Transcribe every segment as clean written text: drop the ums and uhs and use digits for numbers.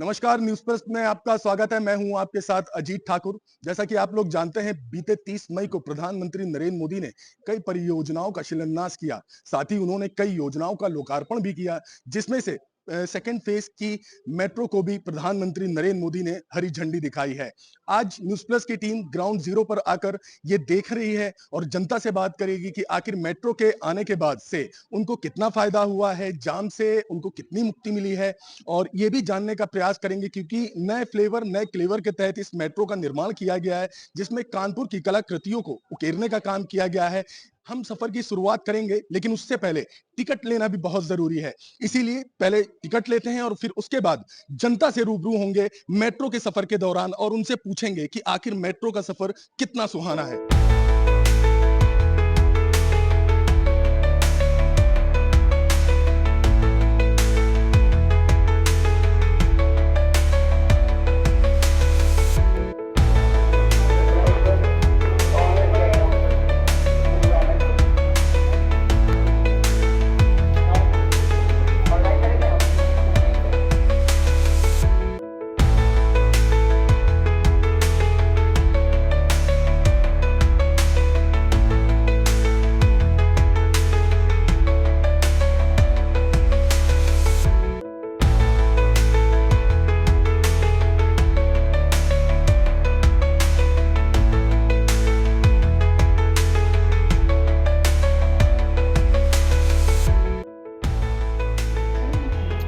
नमस्कार, news first में आपका स्वागत है। मैं हूं आपके साथ अजीत ठाकुर। जैसा कि आप लोग जानते हैं, बीते 30 मई को प्रधानमंत्री नरेंद्र मोदी ने कई परियोजनाओं का शिलान्यास किया। साथ ही उन्होंने कई योजनाओं का लोकार्पण भी किया, जिसमें से सेकंड फेज की मेट्रो को भी प्रधानमंत्री नरेंद्र मोदी ने हरी झंडी दिखाई है। आज न्यूज़ प्लस की टीम ग्राउंड जीरो पर आकर ये देख रही है और जनता से बात करेगी कि आखिर मेट्रो के आने के बाद से उनको कितना फायदा हुआ है, जाम से उनको कितनी मुक्ति मिली है, और ये भी जानने का प्रयास करेंगे क्योंकि नए फ्लेवर नए क्लेवर के तहत इस मेट्रो का निर्माण किया गया है, जिसमें कानपुर की कलाकृतियों को उकेरने का काम किया गया है। हम सफर की शुरुआत करेंगे, लेकिन उससे पहले टिकट लेना भी बहुत जरूरी है। इसीलिए पहले टिकट लेते हैं और फिर उसके बाद जनता से रूबरू होंगे मेट्रो के सफर के दौरान और उनसे पूछेंगे कि आखिर मेट्रो का सफर कितना सुहाना है।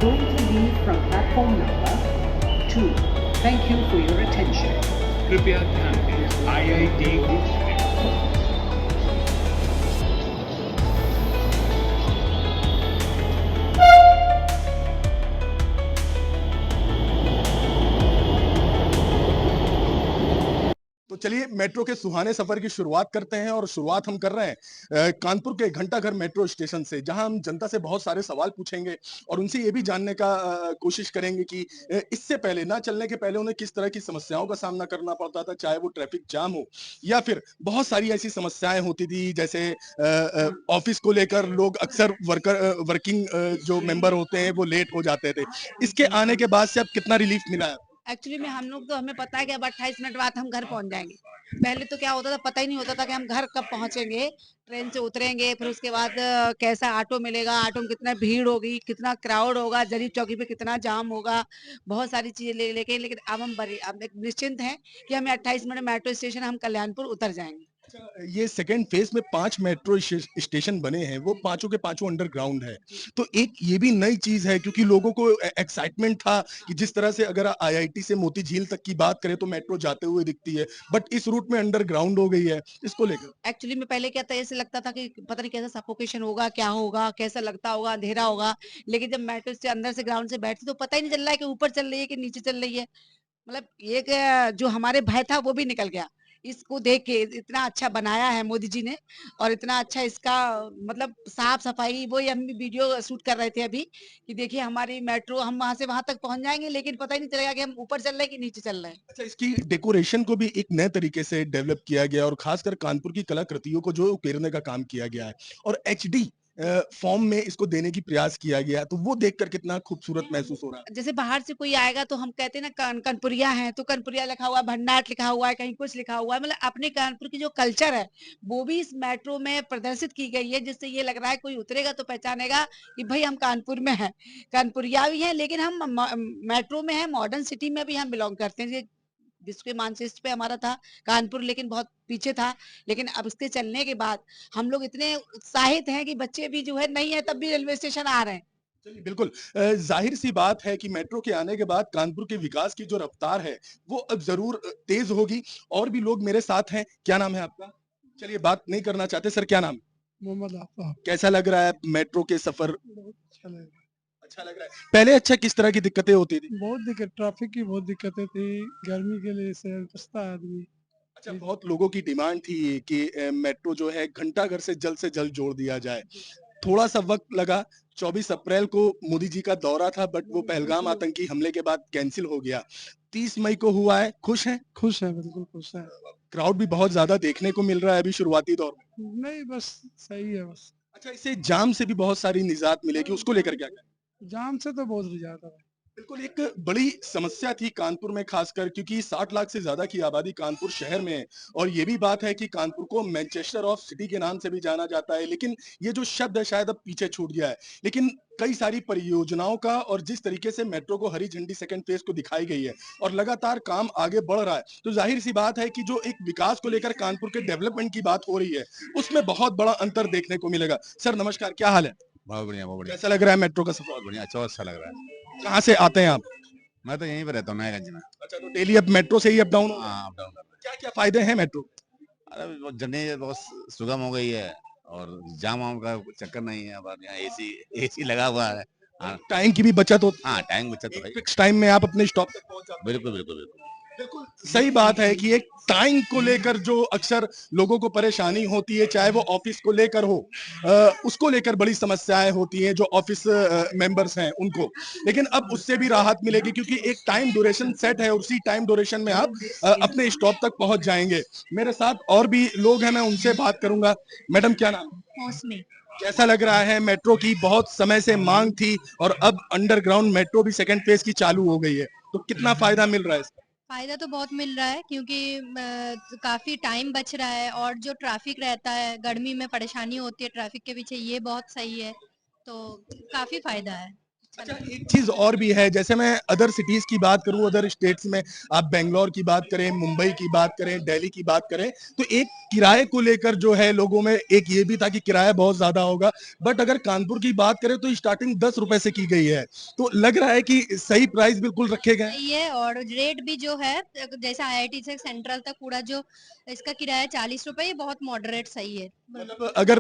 Going to leave from platform number 2. Thank you for your attention. कृपया ध्यान दें IIT ग्रुप तो चलिए मेट्रो के सुहाने सफर की शुरुआत करते हैं और शुरुआत हम कर रहे हैं कानपुर के घंटाघर मेट्रो स्टेशन से, जहां हम जनता से बहुत सारे सवाल पूछेंगे और उनसे ये भी जानने का कोशिश करेंगे कि इससे पहले ना चलने के पहले उन्हें किस तरह की समस्याओं का सामना करना पड़ता था, चाहे वो ट्रैफिक जाम हो या फिर बहुत सारी ऐसी समस्याएं होती थी, जैसे ऑफिस को लेकर लोग अक्सर वर्किंग जो मेंबर होते हैं वो लेट हो जाते थे। इसके आने के बाद से अब कितना रिलीफ मिला है? एक्चुअली में हम लोग तो हमें पता है कि अब 28 मिनट बाद हम घर पहुंच जाएंगे। पहले तो क्या होता था, पता ही नहीं होता था कि हम घर कब पहुंचेंगे, ट्रेन से उतरेंगे, फिर उसके बाद कैसा ऑटो मिलेगा, ऑटो में कितना भीड़ होगी, कितना क्राउड होगा, जरीब चौकी पे कितना जाम होगा, बहुत सारी चीजें लेके। लेकिन अब हम अब एक निश्चिंत हैं कि हमें 28 मिनट मेट्रो स्टेशन हम कल्याणपुर उतर जाएंगे। ये सेकेंड फेज में 5 मेट्रो स्टेशन बने हैं, वो पांचों के पांचों अंडरग्राउंड है। तो एक ये भी नई चीज है, क्योंकि लोगों को एक्साइटमेंट था कि जिस तरह से अगर आईआईटी से मोती झील तक की बात करें तो मेट्रो जाते हुए दिखती है, बट इस रूट में अंडरग्राउंड हो गई है। इसको लेकर एक्चुअली में पहले क्या था, ऐसे लगता था कि पता नहीं कैसा सफोकेशन होगा, क्या होगा, कैसा लगता होगा, अंधेरा होगा। लेकिन जब मेट्रो से अंदर से ग्राउंड से बैठते तो पता ही नहीं चल रहा है कि ऊपर चल रही है कि नीचे चल रही है। मतलब एक जो हमारे भय था वो भी निकल गया इसको देख के। इतना अच्छा बनाया है मोदी जी ने, और इतना अच्छा इसका मतलब साफ सफाई, वो हम भी वीडियो शूट कर रहे थे अभी कि देखिए हमारी मेट्रो, हम वहां से वहां तक पहुंच जाएंगे लेकिन पता ही नहीं चलेगा कि हम ऊपर चल रहे हैं कि नीचे चल रहे हैं। अच्छा, इसकी डेकोरेशन को भी एक नए तरीके से डेवलप किया गया और खासकर कानपुर की कलाकृतियों को जो उकेरने का काम किया गया है और एचडी फॉर्म में इसको देने की प्रयास किया गया, तो वो देखकर कितना खूबसूरत महसूस हो रहा है। जैसे बाहर से कोई आएगा तो हम कहते हैं ना कनपुरिया है, तो कनपुरिया लिखा हुआ है, भंडाट लिखा हुआ है, कहीं कुछ लिखा हुआ है। मतलब अपने कानपुर की जो कल्चर है वो भी इस मेट्रो में प्रदर्शित की गई है, जिससे ये लग रहा है कोई उतरेगा तो पहचानेगा कि भाई हम कानपुर में हैं, कानपुरिया भी हैं, लेकिन हम मेट्रो में हैं, मॉडर्न सिटी में भी हम बिलोंग करते हैं। विश्व के मानचित्र पे हमारा था कानपुर, लेकिन बहुत पीछे था। लेकिन अब इसके चलने के बाद हम लोग इतने उत्साहित हैं कि बच्चे भी जो है नहीं है तब भी रेलवे स्टेशन आ रहे हैं। चलिए, बिल्कुल जाहिर सी बात है कि मेट्रो के आने के बाद कानपुर के विकास की जो रफ्तार है वो अब जरूर तेज होगी। और भी लोग मेरे साथ हैं। क्या नाम है आपका? चलिए, बात नहीं करना चाहते सर, क्या नाम है? मोहम्मद आफताब। कैसा लग रहा है मेट्रो के सफर? बहुत अच्छा लगा। अच्छा लग रहा है। पहले अच्छा किस तरह की दिक्कतें होती थी? बहुत दिक्कत, ट्रैफिक की बहुत दिक्कतें थी, गर्मी के लिए से बचता है आदमी। अच्छा, बहुत लोगों की डिमांड थी कि मेट्रो जो है घंटाघर से जल्द जोड़ दिया जाए। थोड़ा सा वक्त लगा। 24 अप्रैल को मोदी जी का दौरा था, बट वो पहलगाम आतंकी हमले के बाद कैंसिल हो गया। 30 मई को हुआ है। खुश हैं? खुश है, बिल्कुल खुश है। क्राउड भी बहुत ज्यादा देखने को मिल रहा है अभी शुरुआती दौर में। नहीं, बस सही है बस। अच्छा, इससे जाम से भी बहुत सारी निजात मिलेगी, उसको लेकर क्या कहें? जाम से तो बहुत ज्यादा है। बिल्कुल, एक बड़ी समस्या थी कानपुर में खासकर क्योंकि 60 लाख से ज़्यादा की आबादी कानपुर शहर में है और ये भी बात है कि कानपुर को मैनचेस्टर ऑफ सिटी के नाम से भी जाना जाता है, लेकिन ये जो शब्द है शायद अब पीछे छूट गया है। लेकिन कई सारी परियोजनाओं का और जिस तरीके से मेट्रो को हरी झंडी सेकंड फेज़ को दिखाई गई है और लगातार काम आगे बढ़ रहा है, तो ज़ाहिर-सी बात है कि जो एक विकास को लेकर कानपुर के डेवलपमेंट की बात हो रही है, उसमें बहुत बड़ा अंतर देखने को मिलेगा। सर नमस्कार, क्या हाल है? बहुत बढ़िया, बहुत बढ़िया। कैसा लग रहा है मेट्रो का सफर? बहुत बढ़िया, अच्छा लग रहा है। कहाँ से आते हैं आप? मैं तो यहीं पे रहता हूँ नयागंज में। अच्छा, तो डेली अब मेट्रो से ही अप डाउन हाँ, अप डाउन कर रहे क्या-क्या फ़ायदे हैं मेट्रो के? हैं। अरे वो जर्नी बहुत सुगम हो गई है और जाम-वाम का चक्कर नहीं है। अब यहाँ एसी लगा हुआ है। हाँ, टाइम की भी बचत होती हाँ, टाइम बचत तो है, है। एक फिक्स टाइम में आप अपने स्टॉप तक पहुँच जाते बिल्कुल, बिल्कुल, बिल्कुल। हैं। बिल्कुल, सही बात है कि एक टाइम को लेकर जो अक्सर लोगों को परेशानी होती है, चाहे वो ऑफ़िस को लेकर हो उसको लेकर बड़ी समस्याएँ होती हैं जो ऑफ़िस मेंबर्स हैं उनको। लेकिन अब उससे भी राहत मिलेगी क्योंकि एक टाइम ड्यूरेशन सेट है और उसी टाइम ड्यूरेशन में आप अपने स्टॉप तक पहुँच जाएँगे। मेरे साथ और भी लोग हैं, मैं उनसे बात करूँगा। मैडम क्या नाम है? मौसमी। कैसा लग रहा है मेट्रो की बहुत समय से मांग थी और अब अंडरग्राउंड मेट्रो भी सेकंड फेज की चालू हो गई है तो कितना फायदा मिल रहा है इसका? फ़ायदा तो बहुत मिल रहा है क्योंकि काफ़ी टाइम बच रहा है और जो ट्रैफ़िक रहता है, गर्मी में परेशानी होती है ट्रैफ़िक के पीछे, ये बहुत सही है। तो काफ़ी फ़ायदा है। अच्छा, एक चीज और भी है, जैसे मैं अदर सिटीज की बात करूं, अदर स्टेट्स में आप बेंगलोर की बात करें, मुंबई की बात करें, दिल्ली की बात करें, तो एक किराए को लेकर जो है लोगों में एक ये भी था कि किराया बहुत ज्यादा होगा, बट अगर कानपुर की बात करें तो स्टार्टिंग 10 रुपए से की गई है, तो लग रहा है कि सही प्राइस बिल्कुल रखे गए हैं। सही है और रेट भी जो है जैसे आईआईटी से सेंट्रल तक पूरा जो इसका किराया ₹40 ये बहुत मॉडरेट सही है। मतलब अगर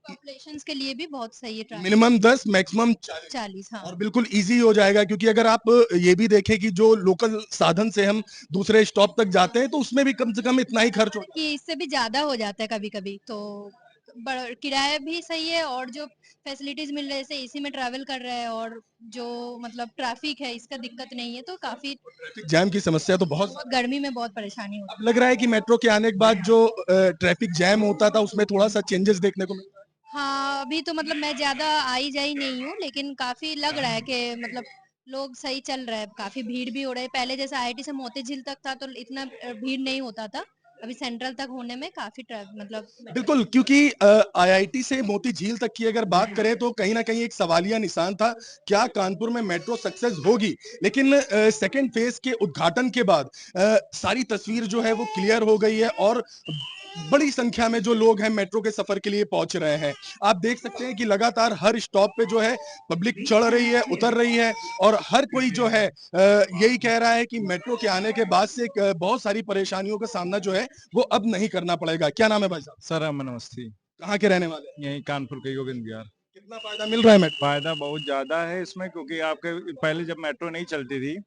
पॉपुलेशंस के लिए भी बहुत सही है ट्रैफ़िक। मिनिमम 10 मैक्सिमम 40 हाँ। और बिल्कुल इजी हो जाएगा क्योंकि अगर आप ये भी देखें कि जो लोकल साधन से हम दूसरे स्टॉप तक जाते हैं तो उसमें भी कम से कम इतना ही खर्च होता कि इससे भी ज़्यादा हो जाता है कभी-कभी तो किराया भी सही है और जो फैसिलिटीज़ मिल रही है जैसे एसी में ट्रैवल कर रहे हैं और जो मतलब ट्रैफ़िक है इसका दिक्कत नहीं है तो काफ़ी है। जैम की समस्या तो बहुत गर्मी में बहुत परेशानी होती अब लग रहा है कि मेट्रो के आने के बाद जो ट्रैफिक जैम होता था उसमें थोड़ा सा चेंजेस देखने को मिल रहा है। है। हाँ, अभी तो मतलब मैं ज़्यादा आई-जाई नहीं हूँ लेकिन काफ़ी लग रहा है कि मतलब लोग सही चल रहा है, काफ़ी भीड़ भी हो रही है। पहले जैसे आईआईटी से मोती झील तक था तो इतना भीड़ नहीं होता था। अभी सेंट्रल तक होने में काफ़ी मतलब बिल्कुल क्योंकि आईआईटी से मोती झील तक की अगर बात करें तो कहीं ना कहीं एक सवालिया निशान था, क्या कानपुर में मेट्रो सक्सेस होगी, लेकिन सेकंड फेज के उद्घाटन के बाद सारी तस्वीर जो है वो क्लियर हो गई है और बड़ी संख्या में जो लोग हैं मेट्रो के सफर के लिए पहुंच रहे हैं। आप देख सकते हैं कि लगातार हर स्टॉप पे जो है पब्लिक चढ़ रही है, उतर रही है और हर कोई जो है यही कह रहा है कि मेट्रो के आने के बाद से बहुत सारी परेशानियों का सामना जो है वो अब नहीं करना पड़ेगा। क्या नाम है भाई साहब? सर अमन अवस्थी, कहाँ के रहने वाले हैं? यहीं कानपुर के गोविंद विहार। कितना फायदा मिल रहा है मेट्रो? फायदा बहुत ज्यादा है इसमें क्योंकि आपके पहले जब मेट्रो नहीं चलती थी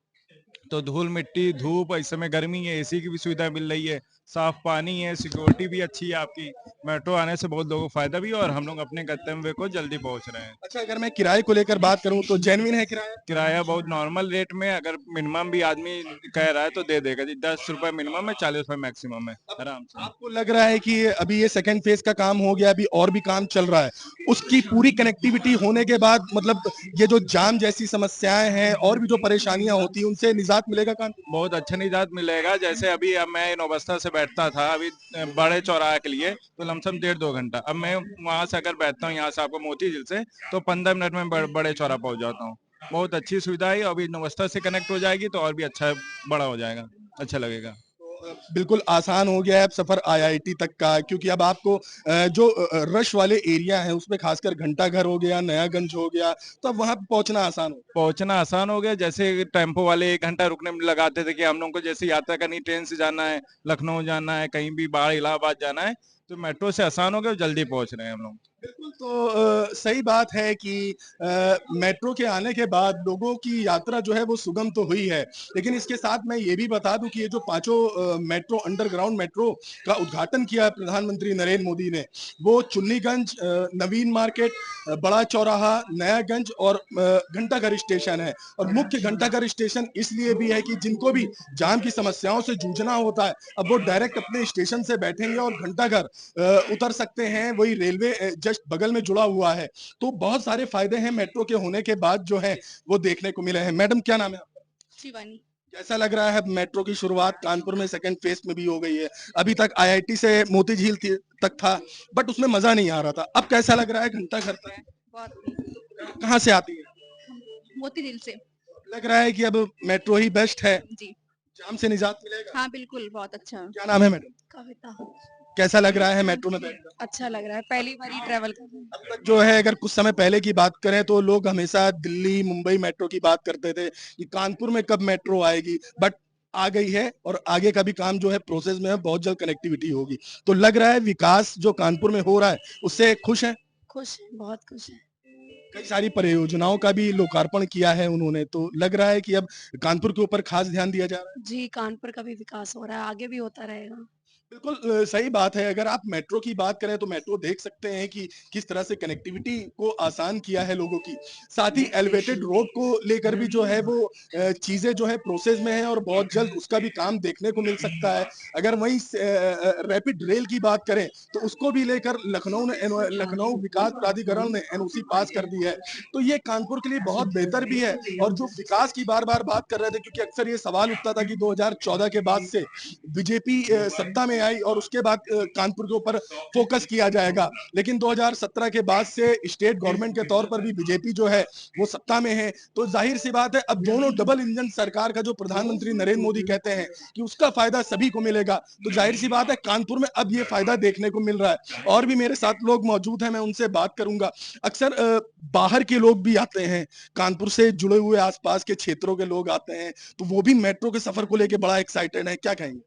तो धूल मिट्टी धूप, इस समय गर्मी है, एसी की भी सुविधा मिल रही है, साफ पानी है, सिक्योरिटी भी अच्छी है आपकी। मेट्रो आने से बहुत लोगों को फायदा भी है और हम लोग अपने गंतव्य को जल्दी पहुंच रहे हैं। अच्छा, अगर मैं किराए को लेकर बात करूं तो जेन्युइन है किराया? किराया बहुत नॉर्मल रेट में, अगर मिनिमम भी आदमी कह रहा है तो दे देगा जी। 10 रुपए मिनिमम है, 40 रुपए मैक्सिमम है, आराम से। आपको लग रहा है कि अभी ये सेकंड फेज का काम हो गया, अभी और भी काम चल रहा है, उसकी पूरी कनेक्टिविटी होने के बाद मतलब ये जो जाम जैसी समस्याएं हैं और भी जो परेशानियां होती हैं उनसे निजात मिलेगा काम? बहुत अच्छा निजात मिलेगा। जैसे अभी अब मैं नौबस्ता से बैठता था अभी बड़े चौराहे के लिए तो लमसम 1.5-2 घंटा, अब मैं वहां से अगर बैठता हूँ यहाँ से आपको मोती झील से तो 15 मिनट में बड़े चौराहा पहुंच जाता हूँ। बहुत अच्छी सुविधा है। अभी नौबस्ता से कनेक्ट हो जाएगी तो और भी अच्छा बड़ा हो जाएगा, अच्छा लगेगा। बिल्कुल आसान हो गया है अब सफर आईआईटी तक का, क्योंकि अब आपको जो रश वाले एरिया है उसमें खासकर घंटाघर हो गया, नयागंज हो गया, तो अब वहां पहुंचना आसान हो पहुंचना आसान हो गया। जैसे टेम्पो वाले 1 घंटा रुकने में लगाते थे कि हम लोग को जैसे यात्रा करनी, ट्रेन से जाना है, लखनऊ जाना है, कहीं भी बाहर इलाहाबाद जाना है, तो मेट्रो से आसान हो गया, जल्दी पहुंच रहे हैं हम लोग। बिल्कुल, तो सही बात है कि मेट्रो के आने के बाद लोगों की यात्रा जो है वो सुगम तो हुई है, लेकिन इसके साथ मैं ये भी बता दूं कि ये जो पांचों मेट्रो अंडरग्राउंड मेट्रो का उद्घाटन किया है प्रधानमंत्री नरेंद्र मोदी ने, वो चुन्नीगंज, नवीन मार्केट, बड़ा चौराहा, नयागंज और घंटाघर स्टेशन है। और मुख्य घंटाघर स्टेशन इसलिए भी है कि जिनको भी जाम की समस्याओं से जूझना होता है अब वो डायरेक्ट अपने स्टेशन से बैठेंगे और घंटाघर उतर सकते हैं। वही रेलवे जस्ट जस्ट बगल में जुड़ा हुआ है। तो बहुत सारे फायदे हैं मेट्रो के होने के बाद जो है वो देखने को मिले हैं। मैडम क्या नाम है आपका? शिवानी। कैसा लग रहा है मेट्रो की शुरुआत कानपुर में सेकंड फेज में भी हो गई है? अभी तक आईआईटी से मोती झील तक था, बट उसमें मजा नहीं आ रहा था। अब कैसा लग रहा है घंटा घर तक? बहुत कहाँ से आती है? मोती दिल से। लग रहा है कि अब मेट्रो ही बेस्ट है, जी जाम से निजात मिलेगा। हाँ बिल्कुल बहुत अच्छा। क्या नाम है मैडम? कविता। कैसा लग रहा है मेट्रो में बैठकर? अच्छा लग रहा है, पहली बार ही ट्रेवल कर रही हूँ। अब तक जो है अगर कुछ समय पहले की बात करें तो लोग हमेशा दिल्ली मुंबई मेट्रो की बात करते थे कि कानपुर में कब मेट्रो आएगी, बट आ गई है और आगे का भी काम जो है प्रोसेस में है, बहुत जल्द कनेक्टिविटी होगी। तो लग रहा है विकास जो कानपुर में हो रहा है उससे खुश है? खुश, बहुत खुश है। कई सारी परियोजनाओं का भी लोकार्पण किया है उन्होंने, तो लग रहा है कि अब कानपुर के ऊपर खास ध्यान दिया जा रहा है। जी कानपुर का भी विकास हो रहा है, आगे भी होता रहेगा। बिल्कुल सही बात है। अगर आप मेट्रो की बात करें तो मेट्रो देख सकते हैं कि किस तरह से कनेक्टिविटी को आसान किया है लोगों की। साथ ही एलिवेटेड रोड को लेकर भी जो है वो चीजें जो है प्रोसेस में है और बहुत जल्द उसका भी काम देखने को मिल सकता है। अगर वहीं रैपिड रेल की बात करें तो उसको भी लेकर लखनऊ विकास प्राधिकरण ने एनओसी पास कर दी है। तो ये कानपुर के लिए बहुत बेहतर भी है। और जो विकास की बार बार बात कर रहे थे, क्योंकि अक्सर ये सवाल उठता था कि 2014 के बाद से बीजेपी सत्ता में आई और उसके बाद कानपुर के ऊपर फोकस किया जाएगा, लेकिन 2017 के बाद से स्टेट गवर्नमेंट के तौर पर भी बीजेपी जो है वो सत्ता में है। तो जाहिर सी बात है अब दोनों डबल इंजन सरकार का जो प्रधानमंत्री नरेंद्र मोदी कहते हैं कि उसका फायदा सभी को मिलेगा, तो जाहिर सी बात है कानपुर में अब ये फायदा देखने को मिल रहा है। और भी मेरे साथ लोग मौजूद हैं, मैं उनसे बात करूंगा। अक्सर बाहर के लोग भी आते हैं, कानपुर से जुड़े हुए आसपास के क्षेत्रों के लोग आते हैं, तो वो भी मेट्रो के सफर को लेकर बड़ा एक्साइटेड है। क्या कहेंगे?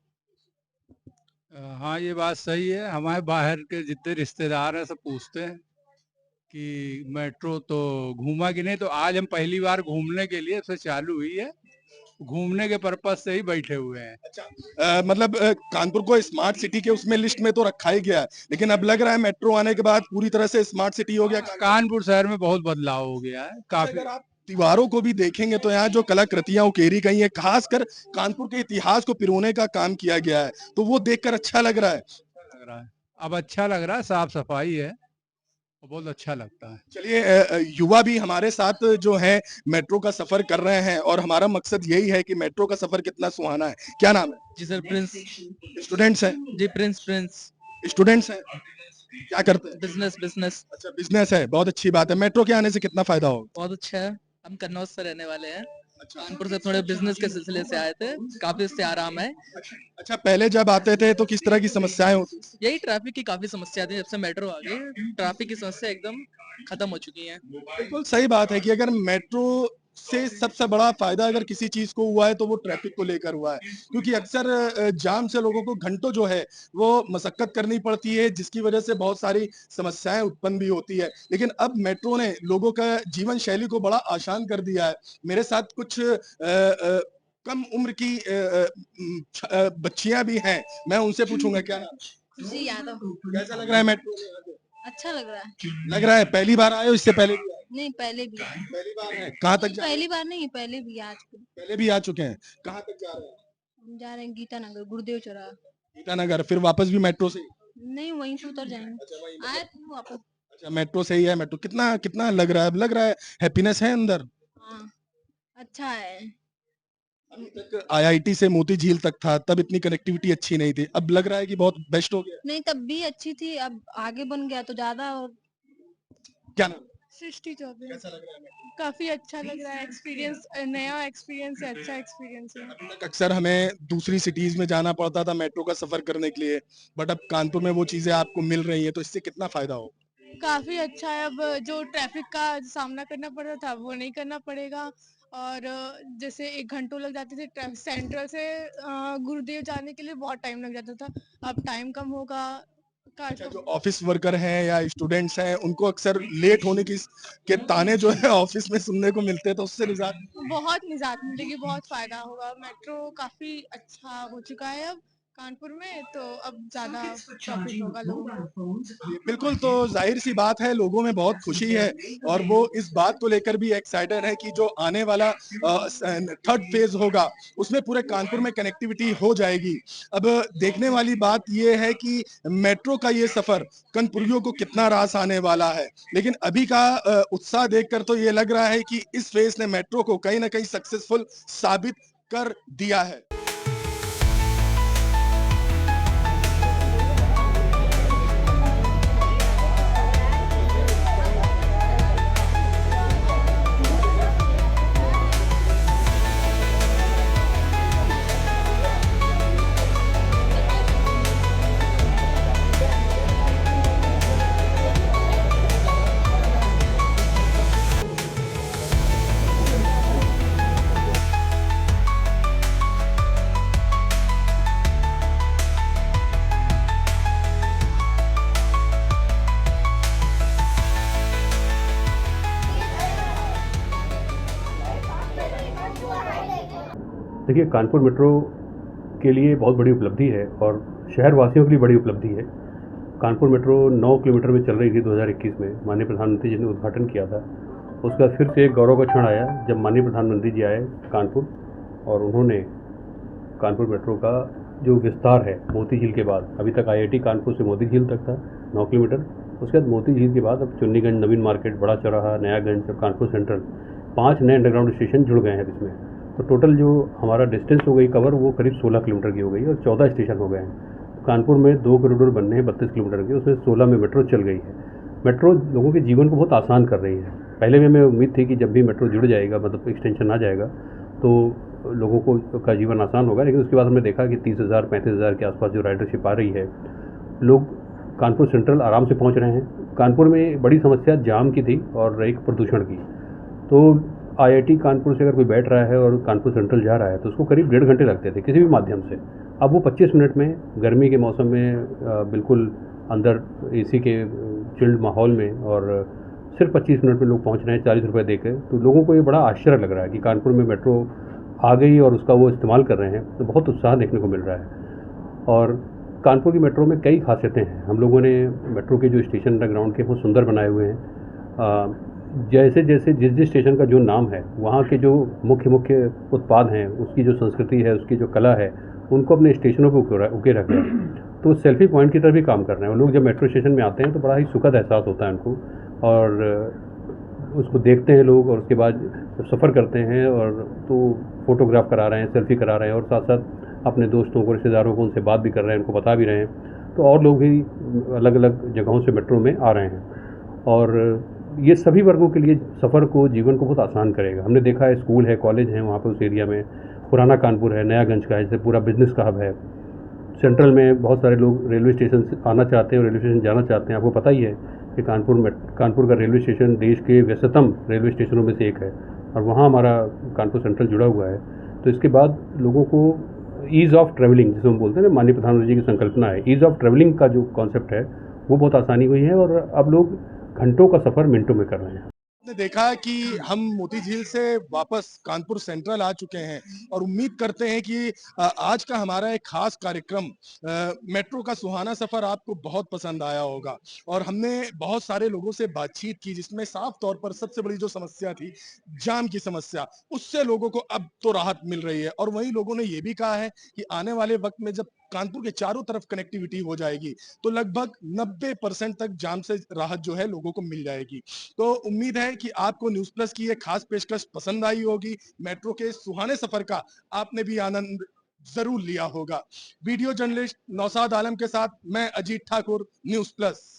हाँ ये बात सही है। हमारे बाहर के जितने रिश्तेदार हैं सब पूछते हैं कि मेट्रो तो घूमा कि नहीं, तो आज हम पहली बार घूमने के लिए से चालू हुई है, घूमने के पर्पज से ही बैठे हुए हैं। मतलब कानपुर को स्मार्ट सिटी के उसमें लिस्ट में तो रखा ही गया है, लेकिन अब लग रहा है मेट्रो आने के बाद पूरी तरह से स्मार्ट सिटी हो गया। कानपुर शहर में बहुत बदलाव हो गया है काफी। अगर आप दीवारों को भी देखेंगे तो यहाँ जो कलाकृतियां उकेरी गई हैं, खासकर कानपुर के इतिहास को पिरोने का काम किया गया है, तो वो देखकर अच्छा लग रहा है। अब अच्छा लग रहा है, साफ सफाई है, बहुत अच्छा लगता है। चलिए युवा भी हमारे साथ जो है मेट्रो का सफर कर रहे हैं और हमारा मकसद यही है कि मेट्रो का सफर कितना सुहाना है। क्या नाम है? जी सर, प्रिंस। स्टूडेंट्स हैं? जी प्रिंस। स्टूडेंट्स हैं, क्या करते हैं? बिजनेस। अच्छा बिजनेस है, बहुत अच्छी बात है। मेट्रो के आने से कितना फायदा होगा? बहुत अच्छा है। हम कन्नौज से रहने वाले हैं, अच्छा। कानपुर से थोड़े बिजनेस के सिलसिले से आए थे, काफी इससे आराम है। अच्छा, पहले जब आते थे तो किस तरह की समस्याएं होती? यही ट्रैफिक की काफी समस्या थी, जब से मेट्रो आ गई ट्रैफिक की समस्या एकदम खत्म हो चुकी है। बिल्कुल सही बात है कि अगर मेट्रो से सबसे बड़ा फायदा अगर किसी चीज को हुआ है तो वो ट्रैफिक को लेकर हुआ है, क्योंकि अक्सर जाम से लोगों को घंटों जो है वो मशक्कत करनी पड़ती है, जिसकी वजह से बहुत सारी समस्याएं उत्पन्न भी होती है। लेकिन अब मेट्रो ने लोगों का जीवन शैली को बड़ा आसान कर दिया है। मेरे साथ कुछ कम उम्र की बच्चियां भी हैं, मैं उनसे पूछूंगा क्या नाम? खुशी यादव। कैसा लग रहा है मेट्रो? अच्छा लग रहा है। लग रहा है पहली बार आए हो, इससे पहले भी आए? नहीं पहले भी। पहली बार है। कहाँ तक जा रहे हैं? पहली बार नहीं, पहले भी आज पहले भी आ चुके हैं। कहाँ तक जा रहे हैं? हम जा रहे हैं गीता नगर, गुरुदेव चौराहा। गीतानगर, फिर वापस भी मेट्रो से? नहीं वहीं से उतर जाएंगे। अच्छा वहीं आए थे वापस। अच्छा मेट्रो से ही है। मेट्रो कितना कितना लग रहा है? अब लग रहा है हैप्पीनेस है अंदर? हाँ अच्छा है। अभी तक आईआईटी से मोती झील तक था, तब इतनी कनेक्टिविटी अच्छी नहीं थी, अब लग रहा है कि बहुत बेस्ट हो गया। नहीं तब भी अच्छी थी, अब आगे बन गया तो ज्यादा। और क्या नाम? सृष्टि चौबे। कैसा लग रहा है मेट्रो? काफी अच्छा लग रहा है, एक्सपीरियंस नया एक्सपीरियंस है, अच्छा एक्सपीरियंस है। अभी तक अक्सर हमें दूसरी सिटीज में जाना पड़ता था मेट्रो का सफर करने के लिए, बट अब कानपुर में वो चीजें आपको मिल रही हैं, तो इससे कितना फायदा हो? काफी अच्छा है, अब जो ट्रैफिक का सामना करना पड़ रहा था वो नहीं करना पड़ेगा। और जैसे 1 घंटों लग जाते थे सेंट्रल से गुरुदेव जाने के लिए, बहुत टाइम लग जाता था, अब टाइम कम होगा। अच्छा, जो ऑफिस वर्कर हैं या स्टूडेंट्स हैं उनको अक्सर लेट होने के ताने जो है ऑफिस में सुनने को मिलते हैं, तो उससे बहुत निजात मिलेगी, बहुत फायदा होगा। मेट्रो काफी अच्छा हो चुका है, अब कानपुर में तो अब ज्यादा प्रॉफिट होगा लोगों को। बिल्कुल, तो जाहिर सी बात है लोगों में बहुत खुशी है और वो इस बात को लेकर भी एक्साइटेड है कि जो आने वाला थर्ड फेज होगा उसमें पूरे कानपुर में कनेक्टिविटी हो जाएगी। अब देखने वाली बात ये है कि मेट्रो का ये सफर कानपुरियों को कितना रास आने वाला है, लेकिन अभी का उत्साह देखकर तो ये लग रहा है कि इस फेज ने मेट्रो को कहीं ना कहीं सक्सेसफुल साबित कर दिया है। देखिए, कानपुर मेट्रो के लिए बहुत बड़ी उपलब्धि है और शहर वासियों के लिए बड़ी उपलब्धि है। कानपुर मेट्रो 9 किलोमीटर में चल रही थी 2021 में, माननीय प्रधानमंत्री जी ने उद्घाटन किया था। उसके बाद फिर से एक गौरव का क्षण आया जब माननीय प्रधानमंत्री जी आए कानपुर और उन्होंने कानपुर मेट्रो का जो विस्तार है मोती झील के बाद, अभी तक IIT कानपुर से मोती झील तक था 9 किलोमीटर, उसके बाद मोती झील के बाद अब चुन्नीगंज, नवीन मार्केट, बड़ा चौराहा, नयागंज और कानपुर सेंट्रल 5 नए अंडरग्राउंड स्टेशन जुड़ गए हैं इसमें। तो टोटल जो हमारा डिस्टेंस हो गई कवर वो करीब 16 किलोमीटर की हो गई और 14 स्टेशन हो गए हैं। कानपुर में 2 कॉरिडोर बनने हैं 32 किलोमीटर के, उसमें 16 में मेट्रो चल गई है। मेट्रो लोगों के जीवन को बहुत आसान कर रही है। पहले भी हमें उम्मीद थी कि जब भी मेट्रो जुड़ जाएगा, मतलब एक्सटेंशन आ जाएगा, तो लोगों को का जीवन आसान होगा, लेकिन उसके बाद हमने देखा कि 30,000 35,000 के आसपास जो राइडरशिप आ रही है, लोग कानपुर सेंट्रल आराम से पहुँच रहे हैं। कानपुर में बड़ी समस्या जाम की थी और एक प्रदूषण की। तो IIT कानपुर से अगर कोई बैठ रहा है और कानपुर सेंट्रल जा रहा है तो उसको करीब 1.5 घंटे लगते थे किसी भी माध्यम से। अब वो 25 मिनट में, गर्मी के मौसम में बिल्कुल अंदर AC के चिल्ड माहौल में, और सिर्फ 25 मिनट में लोग पहुंच रहे हैं 40 रुपये देकर। तो लोगों को ये बड़ा आश्चर्य लग रहा है कि कानपुर में मेट्रो आ गई और उसका वो इस्तेमाल कर रहे हैं, तो बहुत उत्साह देखने को मिल रहा है। और कानपुर की मेट्रो में कई खासियतें हैं। हम लोगों ने मेट्रो के जो स्टेशन अंडरग्राउंड के बहुत सुंदर बनाए हुए हैं। जैसे जैसे जिस स्टेशन का जो नाम है, वहाँ के जो मुख्य उत्पाद हैं, उसकी जो संस्कृति है, उसकी जो कला है, उनको अपने स्टेशनों पर उके रख रहे हैं। तो सेल्फी पॉइंट की तरह भी काम कर रहे हैं। और लोग जब मेट्रो स्टेशन में आते हैं तो बड़ा ही सुखद एहसास होता है उनको, और उसको देखते हैं लोग, और उसके बाद जब सफ़र करते हैं और तो फ़ोटोग्राफ करा रहे हैं, सेल्फी करा रहे हैं, और साथ साथ अपने दोस्तों को, रिश्तेदारों को उनसे बात भी कर रहे हैं, उनको बता भी रहे हैं। तो और लोग भी अलग अलग जगहों से मेट्रो में आ रहे हैं और ये सभी वर्गों के लिए सफ़र को, जीवन को बहुत आसान करेगा। हमने देखा है स्कूल है, कॉलेज है वहाँ पर उस एरिया में, पुराना कानपुर है, नयागंज का है, जैसे पूरा बिजनेस का हब है। सेंट्रल में बहुत सारे लोग रेलवे स्टेशन से आना चाहते हैं और रेलवे स्टेशन जाना चाहते हैं। आपको पता ही है कि कानपुर का रेलवे स्टेशन देश के व्यस्ततम रेलवे स्टेशनों में से एक है और वहाँ हमारा कानपुर सेंट्रल जुड़ा हुआ है। तो इसके बाद लोगों को ईज़ ऑफ ट्रैवलिंग, जिसे हम बोलते हैं ना, माननीय प्रधानमंत्री जी की संकल्पना है, ईज़ ऑफ ट्रैवलिंग का जो कॉन्सेप्ट है वो बहुत आसानी हुई है और अब लोग घंटों का सफर मिनटों में कर रहे हैं। आपने देखा कि हम मोती झील से वापस कानपुर सेंट्रल आ चुके हैं और उम्मीद करते हैं कि आज का हमारा एक खास कार्यक्रम मेट्रो का सुहाना सफर आपको बहुत पसंद आया होगा। और हमने बहुत सारे लोगों से बातचीत की जिसमें साफ तौर पर सबसे बड़ी जो समस्या थी, जाम की समस्या, उससे लोगों को अब तो राहत मिल रही है। और वहीं लोगों ने ये भी कहा है कि आने वाले वक्त में जब कानपुर के चारों तरफ कनेक्टिविटी हो जाएगी तो लगभग 90% तक जाम से राहत जो है लोगों को मिल जाएगी। तो उम्मीद है कि आपको न्यूज़ प्लस की ये खास पेशकश पसंद आई होगी। मेट्रो के सुहाने सफर का आपने भी आनंद जरूर लिया होगा। वीडियो जर्नलिस्ट नौशाद आलम के साथ मैं अजीत ठाकुर, न्यूज़ प्लस।